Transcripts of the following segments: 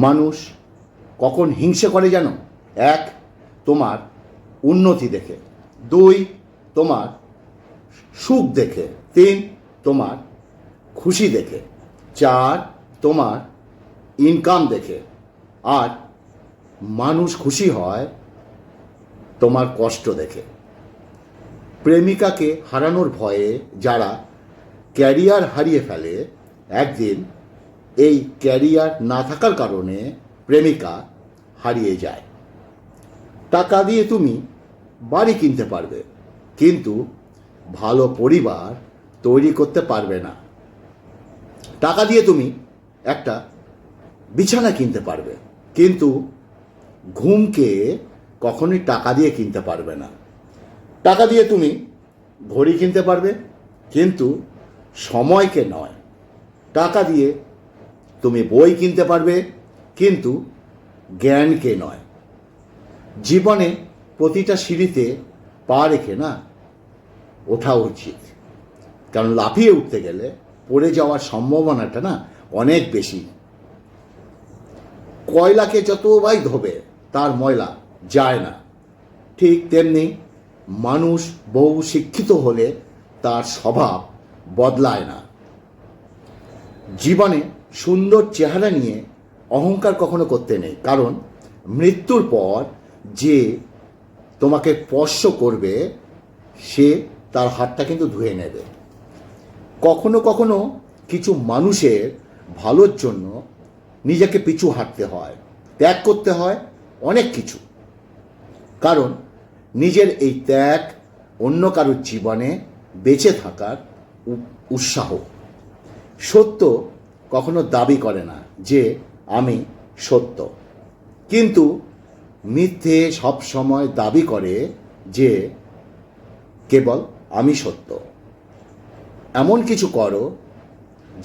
মানুষ কখন হিংসে করে জানো? এক, তোমার উন্নতি দেখে। দুই, তোমার সুখ দেখে। তিন, তোমার খুশি দেখে। চার, তোমার ইনকাম দেখে। আর মানুষ খুশি হয় তোমার কষ্ট দেখে। প্রেমিকাকে হারানোর ভয়ে যারা ক্যারিয়ার হারিয়ে ফেলে, একদিন এই ক্যারিয়ার না থাকার কারণে প্রেমিকা হারিয়ে যায়। টাকা দিয়ে তুমি বাড়ি কিনতে পারবে, কিন্তু ভালো পরিবার তৈরি করতে পারবে না। টাকা দিয়ে তুমি একটা বিছানা কিনতে পারবে, কিন্তু ঘুমকে কখনোই টাকা দিয়ে কিনতে পারবে না। টাকা দিয়ে তুমি ঘড়ি কিনতে পারবে, কিন্তু সময়কে নয়। টাকা দিয়ে তুমি বই কিনতে পারবে, কিন্তু জ্ঞানকে নয়। জীবনে প্রতিটা সিঁড়িতে পা রেখে না ওঠা উচিত, কারণ লাফিয়ে উঠতে গেলে পড়ে যাওয়ার সম্ভাবনাটা না অনেক বেশি। কয়লাকে যতবাই ধোবে তার ময়লা যায় না। ঠিক তেমনি মানুষ বহু শিক্ষিত হলে তার স্বভাব বদলায় না। জীবনে সুন্দর চেহারা নিয়ে অহংকার কখনো করতে নেই, কারণ মৃত্যুর পর যে তোমাকে স্পর্শ করবে সে তার হাতটা কিন্তু ধুয়ে নেবে। কখনো কখনো কিছু মানুষের ভালোর জন্য নিজেকে পিছু হাঁটতে হয়, ত্যাগ করতে হয় অনেক কিছু, কারণ নিজের এই ত্যাগ অন্য কারোর জীবনে বেঁচে থাকার উৎসাহ। সত্য কখনো দাবি করে না যে আমি সত্য, কিন্তু মিথ্যে সব সময় দাবি করে যে কেবল আমি সত্য। এমন কিছু করো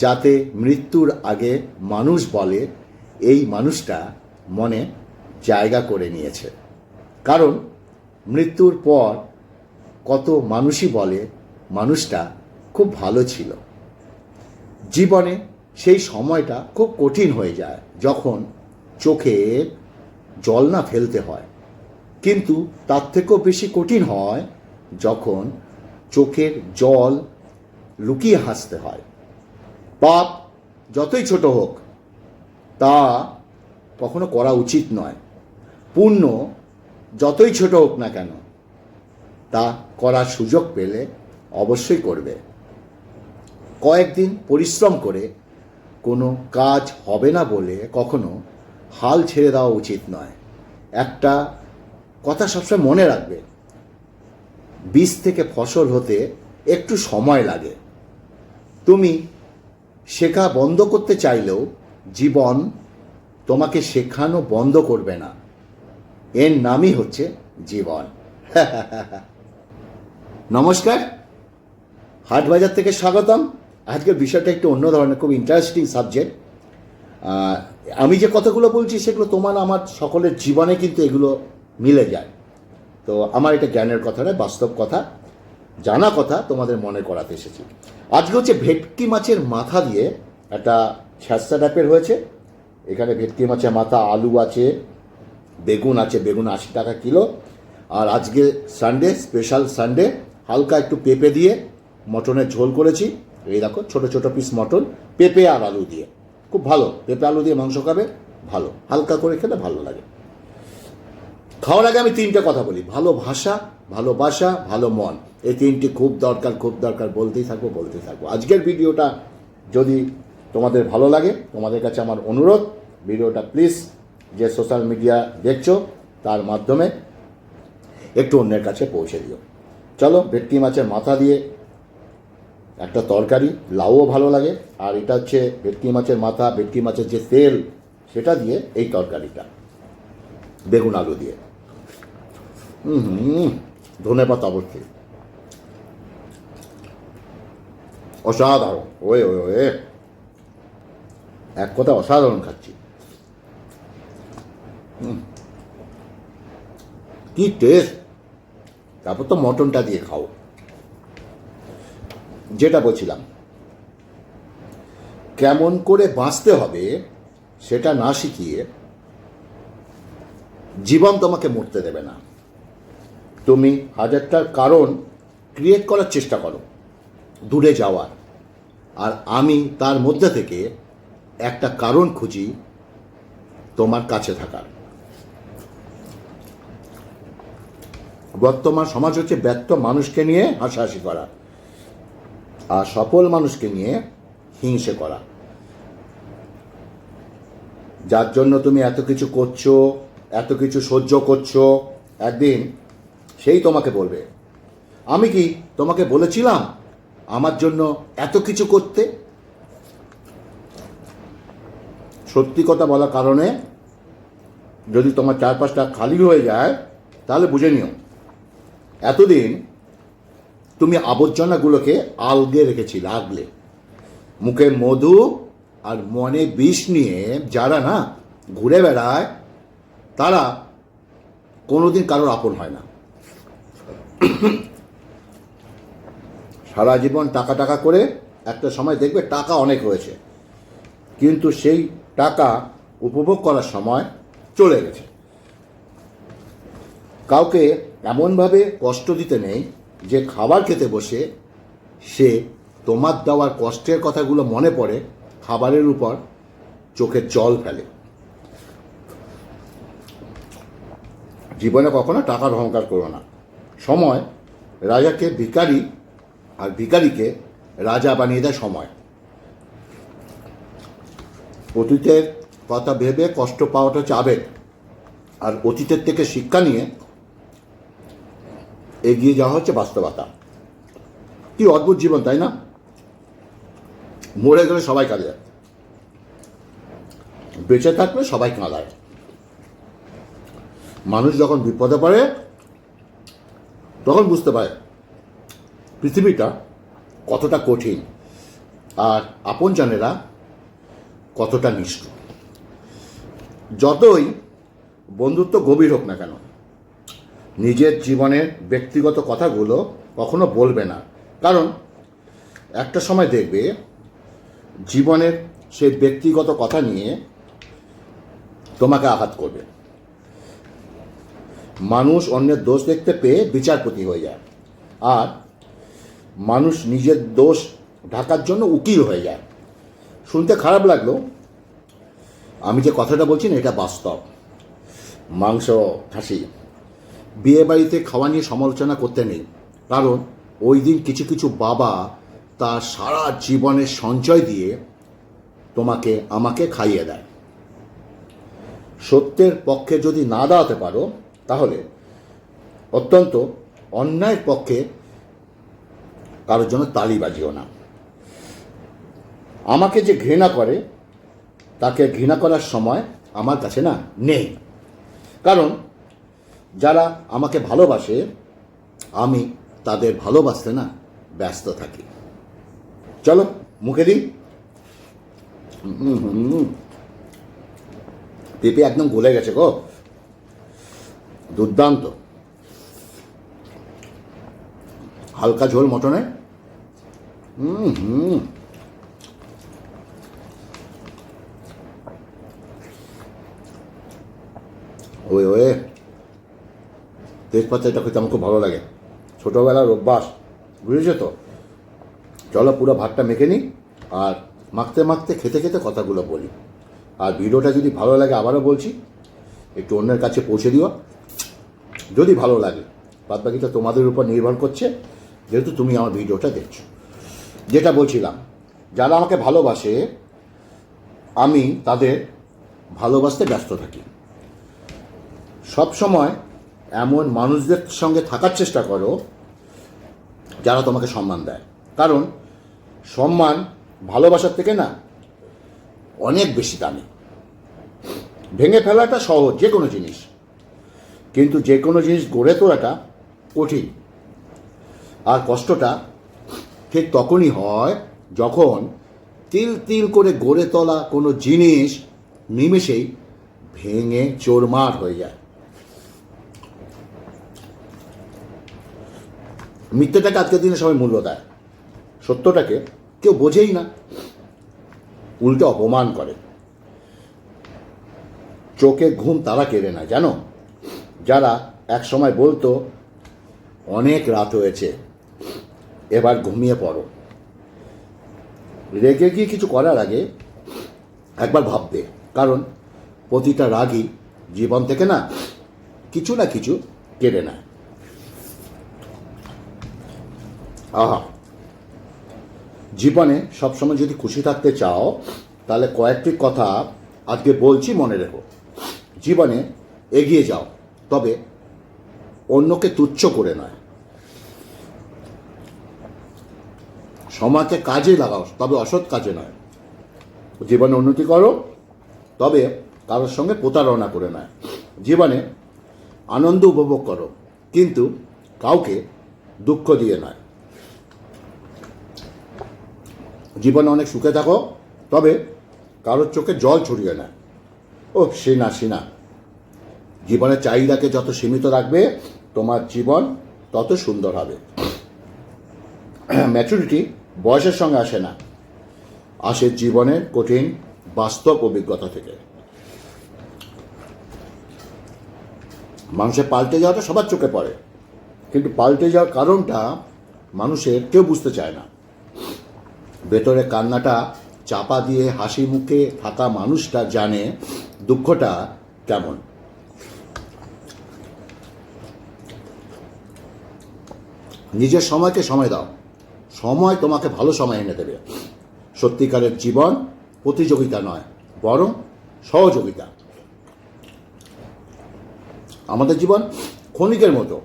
যাতে মৃত্যুর আগে মানুষ বলে এই মানুষটা মনে জায়গা করে নিয়েছে, কারণ মৃত্যুর পর কত মানুষই বলে মানুষটা খুব ভালো ছিল। জীবনে সেই সময়টা খুব কঠিন হয়ে যায় যখন চোখের জল না ফেলতে হয়, কিন্তু তার থেকেও বেশি কঠিন হয় যখন চোখের জল লুকিয়ে হাসতে হয়। পাপ যতই ছোট হোক তা কখনো করা উচিত নয়। পুণ্য যতই ছোট হোক না কেন তা করার সুযোগ পেলে অবশ্যই করবে। কয়েকদিন পরিশ্রম করে কোনো কাজ হবে না বলে কখনো হাল ছেড়ে দেওয়া উচিত নয়। একটা কথা সবসময় মনে রাখবে, বীজ থেকে ফসল হতে একটু সময় লাগে। তুমি শেখা বন্ধ করতে চাইলেও জীবন তোমাকে শেখানো বন্ধ করবে না। এর নামই হচ্ছে জীবন। নমস্কার, হাটবাজার থেকে স্বাগতম। আজকের বিষয়টা একটু অন্য ধরনের, খুব ইন্টারেস্টিং সাবজেক্ট। আমি যে কথাগুলো বলছি সেগুলো তোমার আমার সকলের জীবনে কিন্তু এগুলো মিলে যায়। তো আমার এটা জ্ঞানের কথা নয়, বাস্তব কথা, জানা কথা তোমাদের মনে করাতে এসেছি। আজকে হচ্ছে ভেটকি মাছের মাথা দিয়ে একটা ছ্যাঁচা টাইপের হয়েছে। এখানে ভেটকি মাছের মাথা, আলু আছে, বেগুন আছে, বেগুন 80 টাকা কিলো। আর আজকে সানডে, স্পেশাল সানডে, হালকা একটু পেঁপে দিয়ে মটনের ঝোল করেছি। এই দেখো ছোটো ছোটো পিস মটন, পেঁপে আর আলু দিয়ে, খুব ভালো। পেঁপে আলু দিয়ে মাংস খাবে, ভালো, হালকা করে খেলে ভালো লাগে। খাওয়ার আগে আমি তিনটে কথা বলি: ভালোবাসা, ভালোবাসা, ভালো মন। এই তিনটি খুব দরকার, খুব দরকার। বলতেই থাকবো। আজকের ভিডিওটা যদি তোমাদের ভালো লাগে, তোমাদের কাছে আমার অনুরোধ, ভিডিওটা প্লিজ যে সোশ্যাল মিডিয়া দেখছো তার মাধ্যমে একটু অন্যের কাছে পৌঁছে দিও। চলো, ভেটকি মাছের মাথা দিয়ে একটা তরকারি, লাউও ভালো লাগে, আর এটা হচ্ছে ভেটকি মাছের মাথা, ভেটকি মাছের যে তেল সেটা দিয়ে এই তরকারিটা, বেগুন আলু দিয়ে। ধনে পাতা অবশ্যই, অসাধারণ। ওয়ে ওয়ে ওয়ে, এক কথা অসাধারণ খাচ্ছি। কি টেস্ট! তারপর তো মটনটা দিয়ে খাও। যেটা বলছিলাম, কেমন করে বাঁচতে হবে সেটা না শিখিয়ে জীবন তোমাকে মরতে দেবে না। তুমি হাজারটার কারণ ক্রিয়েট করার চেষ্টা করো দূরে যাওয়ার, আর আমি তার মধ্যে থেকে একটা কারণ খুঁজি তোমার কাছে থাকার। বর্তমান সমাজ হচ্ছে ব্যর্থ মানুষকে নিয়ে হাসাহাসি করা আর সফল মানুষকে নিয়ে হিংসে করা। যার জন্য তুমি এত কিছু করছো, এত কিছু সহ্য করছো, একদিন সেই তোমাকে বলবে, আমি কি তোমাকে বলেছিলাম আমার জন্য এত কিছু করতে? সত্যি কথা বলার কারণে যদি তোমার চারপাশটা খালি হয়ে যায়, তাহলে বুঝে নিও এতদিন তুমি আবর্জনাগুলোকে আগলে রেখেছিলে, আগলে। মুখে মধু আর মনে বিষ নিয়ে যারা না ঘুরে বেড়ায়, তারা কোনোদিন কারোর আপন হয় না। সারা জীবন টাকা টাকা করে একটা সময় দেখবে টাকা অনেক হয়েছে, কিন্তু সেই টাকা উপভোগ করার সময় চলে গেছে। কাউকে এমনভাবে কষ্ট দিতে নেই যে খাবার খেতে বসে সে তোমার দেওয়ার কষ্টের কথাগুলো মনে পড়ে খাবারের উপর চোখের জল ফেলে। জীবনে কখনো টাকার অহংকার করো না। সময় রাজাকে ভিখারি আর ভিখারিকে রাজা বানিয়ে দেয় সময়। অতীতের কথা ভেবে কষ্ট পাওয়াটা হচ্ছে আবেগ, আর অতীতের থেকে শিক্ষা নিয়ে এগিয়ে যাওয়া হচ্ছে বাস্তবতা। কি অদ্ভুত জীবন, তাই না? মরে গেলে সবাই কাঁদে, বেঁচে থাকলে সবাই কাঁদায়। মানুষ যখন বিপদে পড়ে তখন বুঝতে পারে পৃথিবীটা কতটা কঠিন আর আপনজনেরা কতটা নিষ্ঠুর। যতই বন্ধুত্ব গভীর হোক না কেন, নিজের জীবনের ব্যক্তিগত কথাগুলো কখনো বলবে না, কারণ একটা সময় দেখবে জীবনের সেই ব্যক্তিগত কথা নিয়ে তোমাকে আঘাত করবে। মানুষ অন্যের দোষ দেখতে পেয়ে বিচারপতি হয়ে যায়, আর মানুষ নিজের দোষ ঢাকার জন্য উকিল হয়ে যায়। শুনতে খারাপ লাগলো, আমি যে কথাটা বলছি না এটা বাস্তব। মাংস খাসি বিয়ে বাড়িতে খাওয়া নিয়ে সমালোচনা করতে নেই, কারণ ওই দিন কিছু কিছু বাবা তার সারা জীবনের সঞ্চয় দিয়ে তোমাকে আমাকে খাইয়ে দেয়। সত্যের পক্ষে যদি না দাঁড়াতে পারো, তাহলে অত্যন্ত অন্যায়ের পক্ষে কারোর জন্য তালি বাজিও না। আমাকে যে ঘৃণা করে তাকে ঘৃণা করার সময় আমার কাছে না নেই, কারণ যারা আমাকে ভালোবাসে আমি তাদের ভালোবাসতে না ব্যস্ত থাকি। চলো মুখে দিই। পেঁপে একদম গলে গেছে গো, দুর্দান্ত। হালকা ঝোল মটনে। ওয়ে ওয়ে, তেজপাতা এটা খেতে আমার খুব ভালো লাগে, ছোটোবেলার অভ্যাস, বুঝেছো তো? চলো পুরো ভাতটা মেখে নিই, আর মাখতে মাখতে খেতে খেতে কথাগুলো বলি। আর ভিডিওটা যদি ভালো লাগে, আবারও বলছি, একটু অন্যের কাছে পৌঁছে দিও যদি ভালো লাগে। বাদ বাকিটা তোমাদের উপর নির্ভর করছে, যেহেতু তুমি আমার ভিডিওটা দেখছো। যেটা বলছিলাম, যারা আমাকে ভালোবাসে আমি তাদের ভালোবাসতে ব্যস্ত থাকি। সব সময় এমন মানুষদের সঙ্গে থাকার চেষ্টা করো যারা তোমাকে সম্মান দেয়, কারণ সম্মান ভালোবাসার থেকে না অনেক বেশি দামি। ভেঙে ফেলাটা সহজ যে কোনো জিনিস, কিন্তু যে কোনো জিনিস গড়ে তোলাটা কঠিন। আর কষ্টটা ঠিক তখনই হয় যখন তিল তিল করে গড়ে তোলা কোনো জিনিস নিমেষেই ভেঙে চোরমার হয়ে যায়। মিথ্যাটাকে আজকের দিনে সবাই মূল্য দেয়, সত্যটাকে কেউ বোঝেই না, উল্টে অপমান করে। চোখে ঘুম তারা কেড়ে না, জানো? যারা এক সময় বলতো অনেক রাত হয়েছে, এবার ঘুমিয়ে পড়ো, রেগে গিয়ে কিছু করার আগে একবার ভাববে, কারণ প্রতিটা রাগই জীবন থেকে না কিছু কেড়ে নেয়। আহা, জীবনে সবসময় যদি খুশি থাকতে চাও তাহলে কয়েকটি কথা আজকে বলছি, মনে রেখো। জীবনে এগিয়ে যাও, তবে অন্যকে তুচ্ছ করে নয়। সময়কে কাজে লাগাও, তবে অসৎ কাজে নয়। জীবনে উন্নতি করো, তবে কারোর সঙ্গে প্রতারণা করে নয়। জীবনে আনন্দ উপভোগ করো, কিন্তু কাউকে দুঃখ দিয়ে নয়। জীবনে অনেক সুখে থাকো, তবে কারোর চোখে জল ছড়িয়ে নয়। ও সিনা, জীবনের চাহিদাকে যত সীমিত রাখবে তোমার জীবন তত সুন্দর হবে। ম্যাচুরিটি বয়সের সঙ্গে আসে না, আসে জীবনের কঠিন বাস্তব অভিজ্ঞতা থেকে। মানুষের পাল্টে যাওয়াটা সবার চোখে পড়ে, কিন্তু পাল্টে যাওয়ার কারণটা মানুষের কেউ বুঝতে চায় না। ভেতরে কান্নাটা চাপা দিয়ে হাসি মুখে থাকা মানুষটা জানে দুঃখটা কেমন। নিজের সময়কে সময় দাও, সময় তোমাকে ভালো সময় এনে দেবে। সত্যিকারের জীবন প্রতিযোগিতা নয়, বরং সহযোগিতা। আমাদের জীবন ক্ষণিকের মতো।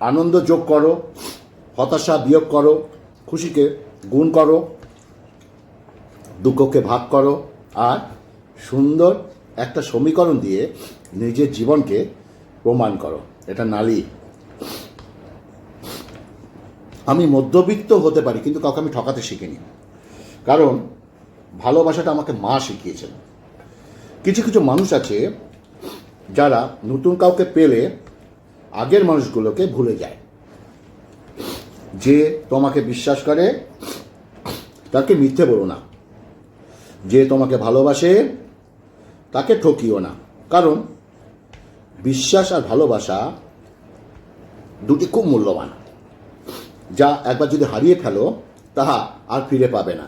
আনন্দ যোগ করো, হতাশা বিয়োগ করো, খুশিকে গুণ করো, দুঃখকে ভাগ করো, আর সুন্দর একটা সমীকরণ দিয়ে নিজের জীবনকে প্রমাণ করো। এটা নালি। আমি মধ্যবিত্ত হতে পারি, কিন্তু কাউকে আমি ঠকাতে শিখিনি, কারণ ভালোবাসাটা আমাকে মা শিখিয়েছেন। কিছু মানুষ আছে যারা নতুন কাউকে পেলে আগের মানুষগুলোকে ভুলে যায়। যে তোমাকে বিশ্বাস করে তাকে মিথ্যে বলো না, যে তোমাকে ভালোবাসে তাকে ঠকিও না, কারণ বিশ্বাস আর ভালোবাসা দুটি খুব মূল্যবান, যা একবার যদি হারিয়ে ফেলো তাহা আর ফিরে পাবে না।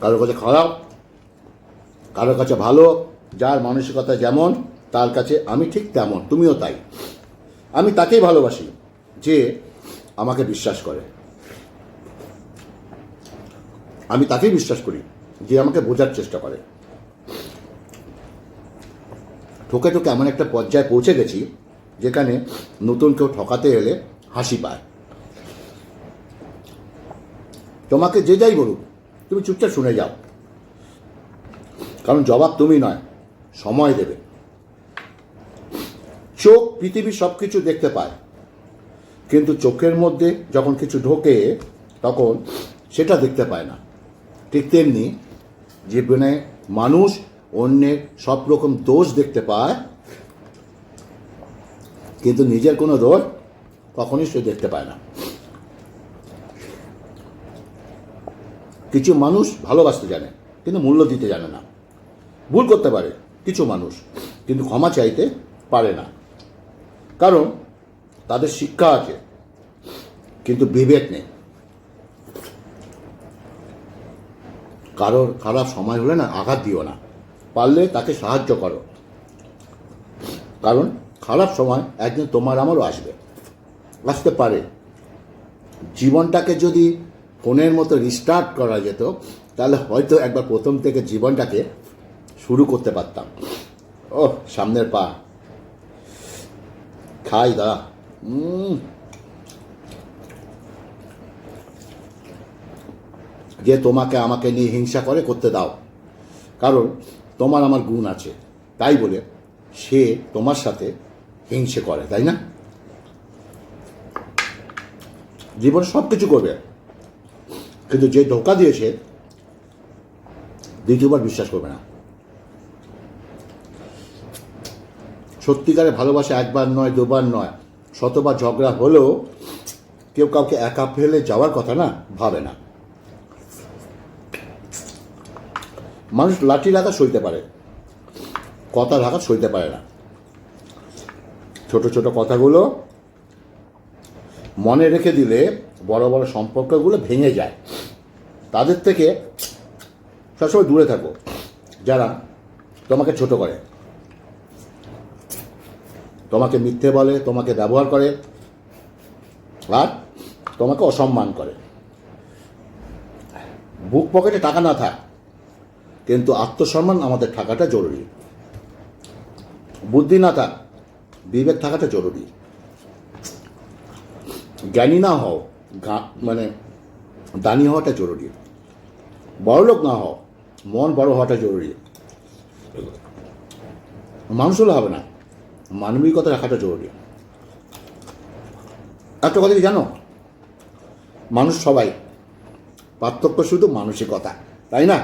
কারোর কাছে খারাপ, কারোর কাছে ভালো, যার মানসিকতা যেমন তার কাছে আমি ঠিক তেমন, তুমিও তাই। আমি তাকেই ভালোবাসি যে আমাকে বিশ্বাস করে, আমি তাকেই বিশ্বাস করি যে আমাকে বোঝার চেষ্টা করে। ঠকে এমন একটা পর্যায়ে পৌঁছে গেছি যেখানে নতুন কেউ ঠকাতে এলে হাসি পায়। তোমাকে যে যাই বলুক তুমি চুপচাপ শুনে যাও, কারণ জবাব তুমি নয়, সময় দেবে। চোখ পৃথিবীর সব কিছু দেখতে পায়, কিন্তু চোখের মধ্যে যখন কিছু ঢোকে তখন সেটা দেখতে পায় না। ঠিক তেমনি জীবনে মানুষ অন্যের সব রকম দোষ দেখতে পায়, কিন্তু নিজের কোনো দোষ কখনই সে দেখতে পায় না। কিছু মানুষ ভালোবাসতে জানে, কিন্তু মূল্য দিতে জানে না। ভুল করতে পারে কিছু মানুষ, কিন্তু ক্ষমা চাইতে পারে না, কারণ তাদের শিক্ষা আছে কিন্তু বিবেক নেই। কারোর খারাপ সময় হলে না আঘাত দিও না, পারলে তাকে সাহায্য করো, কারণ খারাপ সময় একদিন তোমার আমারও আসতে পারে। জীবনটাকে যদি ফোনের মতো রিস্টার্ট করা যেত তাহলে হয়তো একবার প্রথম থেকে জীবনটাকে শুরু করতে পারতাম। ও সামনের পা খাই দাদা। যে তোমাকে আমাকে নিয়ে হিংসা করতে দাও, কারণ তোমার আমার গুণ আছে, তাই বলে সে তোমার সাথে হিংসে করে, তাই না? জীবনে সব কিছু করবে, কিন্তু যে ধোঁকা দিয়েছে দ্বিতীয়বার বিশ্বাস করবে না। সত্যিকারের ভালোবাসা একবার নয়, দুবার নয়, শতবার ঝগড়া হলেও কেউ কাউকে একা ফেলে যাওয়ার কথা না ভাবে না। মানুষ লাঠির আঘাত সইতে পারে, কথার আঘাত সইতে পারে না। ছোট ছোট কথাগুলো মনে রেখে দিলে বড় বড় সম্পর্কগুলো ভেঙে যায়। তাদের থেকে সবসময় দূরে থাকো, যারা তোমাকে ছোট করে, তোমাকে মিথ্যে বলে, তোমাকে ব্যবহার করে আর তোমাকে অসম্মান করে। বুক পকেটে টাকা না থাক, কিন্তু আত্মসম্মান আমাদের থাকাটা জরুরি। বুদ্ধি না থাক, বিবেক থাকাটা জরুরি। জ্ঞানী না হও, মানে দানি হওয়াটা জরুরি। বড়লোক না হও, মন বড় হওয়াটা জরুরি। মানুষ হলে হবে না, মানবিকতা রাখাটা জরুরি। একটা কথা কি জানো, মানুষ সবাই, পার্থক্য শুধু মানসিকতা, তাই না?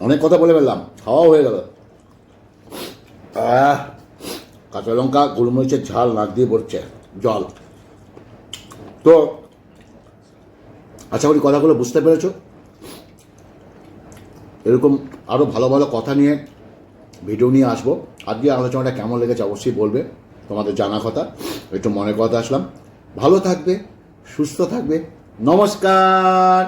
অনেক কথা বলে ফেললাম, খাওয়া হয়ে গেল। কাঁচা লঙ্কা গোলমরিচের ঝাল নাক দিয়ে পড়ছে জল। তো আশা করি কথাগুলো বুঝতে পেরেছো। এরকম আরও ভালো ভালো কথা নিয়ে ভিডিও নিয়ে আসবো। আজকে আলোচনাটা কেমন লেগেছে অবশ্যই বলবে, তোমাদের জানা কথা, একটু মনে কথা আসলাম। ভালো থাকবে, সুস্থ থাকবে, নমস্কার।